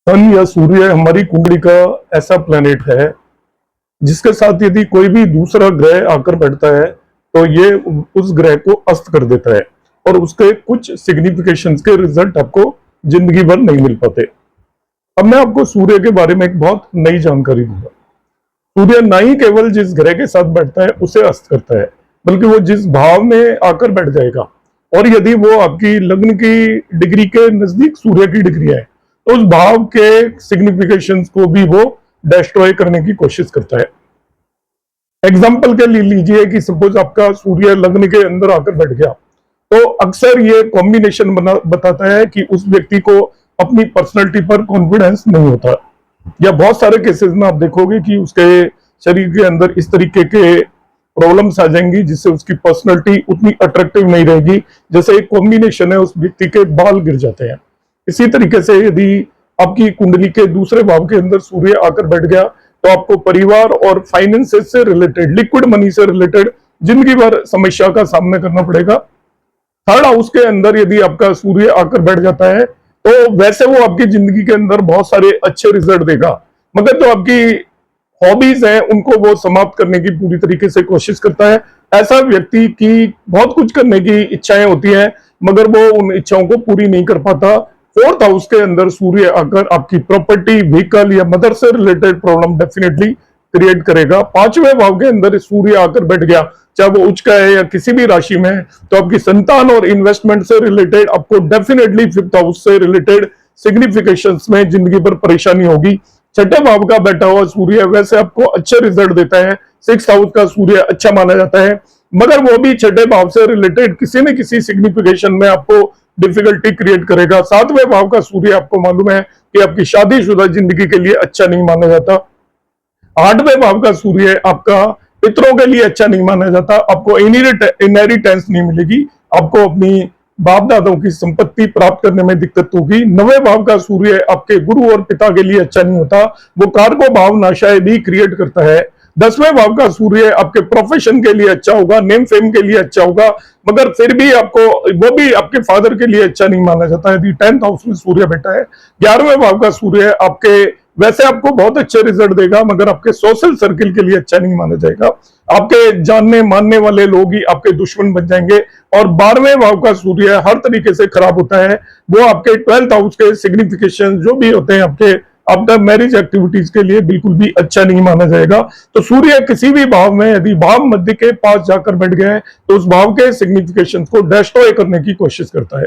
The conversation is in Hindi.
सन या सूर्य हमारी कुंडली का ऐसा प्लेनेट है जिसके साथ यदि कोई भी दूसरा ग्रह आकर बैठता है तो ये उस ग्रह को अस्त कर देता है और उसके कुछ सिग्निफिकेशंस के रिजल्ट आपको जिंदगी भर नहीं मिल पाते। अब मैं आपको सूर्य के बारे में एक बहुत नई जानकारी दूंगा। सूर्य ना ही केवल जिस ग्रह के साथ बैठता है उसे अस्त करता है, बल्कि वो जिस भाव में आकर बैठ जाएगा और यदि वो आपकी लग्न की डिग्री के नजदीक सूर्य की डिग्री है तो उस भाव के सिग्निफिकेशंस को भी वो डिस्ट्रॉय करने की कोशिश करता है। एग्जाम्पल के लिए लीजिए कि सपोज आपका सूर्य लग्न के अंदर आकर बैठ गया तो अक्सर ये कॉम्बिनेशन बताता है कि उस व्यक्ति को अपनी पर्सनैलिटी पर कॉन्फिडेंस नहीं होता, या बहुत सारे केसेस में आप देखोगे कि उसके शरीर के अंदर इस तरीके के प्रॉब्लम्स आ जाएंगी जिससे उसकी पर्सनैलिटी उतनी अट्रैक्टिव नहीं रहेगी। जैसे एक कॉम्बिनेशन है, उस व्यक्ति के बाल गिर जाते हैं। इसी तरीके से यदि आपकी कुंडली के दूसरे भाव के अंदर सूर्य आकर बैठ गया तो आपको परिवार और फाइनेंसेस से रिलेटेड, लिक्विड मनी से रिलेटेड जिंदगी भर समस्या का सामना करना पड़ेगा। थर्ड हाउस के अंदर यदि आपका सूर्य आकर बैठ जाता है तो वैसे वो आपकी जिंदगी के अंदर बहुत सारे अच्छे रिजल्ट देगा, मगर जो आपकी हॉबीज हैं उनको वो समाप्त करने की पूरी तरीके से कोशिश करता है। ऐसा व्यक्ति की बहुत कुछ करने की इच्छाएं होती हैं मगर वो उन इच्छाओं को पूरी नहीं कर पाता। फोर्थ हाउस के अंदर सूर्य आकर आपकी प्रॉपर्टी, व्हीकल या मदर से रिलेटेड प्रॉब्लम डेफिनेटली क्रिएट करेगा। पांचवें भाव के अंदर सूर्य आकर बैठ गया, चाहे वो उच्च का है या किसी भी राशि में है, तो आपकी संतान और इन्वेस्टमेंट से रिलेटेड आपको डेफिनेटली फिफ्थ हाउस से रिलेटेड सिग्निफिकेशंस में जिंदगी पर परेशानी होगी। छठे भाव का बैठा हुआ सूर्य वैसे आपको अच्छे रिजल्ट देता है। सिक्स हाउस का सूर्य अच्छा माना जाता है, मगर वो भी छठे भाव से रिलेटेड किसी न किसी सिग्निफिकेशन में आपको डिफिकल्टी क्रिएट करेगा। सातवें भाव का सूर्य आपको मालूम है कि आपकी शादीशुदा जिंदगी के लिए अच्छा नहीं माना जाता। आठवें भाव का सूर्य आपका पितरों के लिए अच्छा नहीं माना जाता, आपको इनहेरिटेंस नहीं मिलेगी, आपको अपनी बाप दादाओं की संपत्ति प्राप्त करने में दिक्कत होगी। नवे भाव का सूर्य आपके गुरु और पिता के लिए अच्छा नहीं होता, वो कारको भाव नाशाएं भी क्रिएट करता है। 10वें भाव का सूर्य आपके प्रोफेशन के लिए अच्छा होगा, नेम फेम के लिए अच्छा होगा, मगर फिर भी आपको वो भी आपके फादर के लिए अच्छा नहीं माना जाता यदि 10th हाउस में सूर्य बैठा है। 11वें भाव का सूर्य आपके वैसे आपको बहुत अच्छे रिजल्ट देगा मगर आपके सोशल सर्किल के लिए अच्छा नहीं माना जाएगा। आपके जानने मानने वाले लोग ही आपके दुश्मन बन जाएंगे। और 12वें भाव का सूर्य हर तरीके से खराब होता है, वो आपके 12th हाउस के सिग्निफिकेशन जो भी होते हैं आपके आफ्टर मैरिज एक्टिविटीज के लिए बिल्कुल भी अच्छा नहीं माना जाएगा। तो सूर्य किसी भी भाव में यदि भाव मध्य के पास जाकर बैठ गए तो उस भाव के सिग्निफिकेशन को डिस्ट्रॉय करने की कोशिश करता है।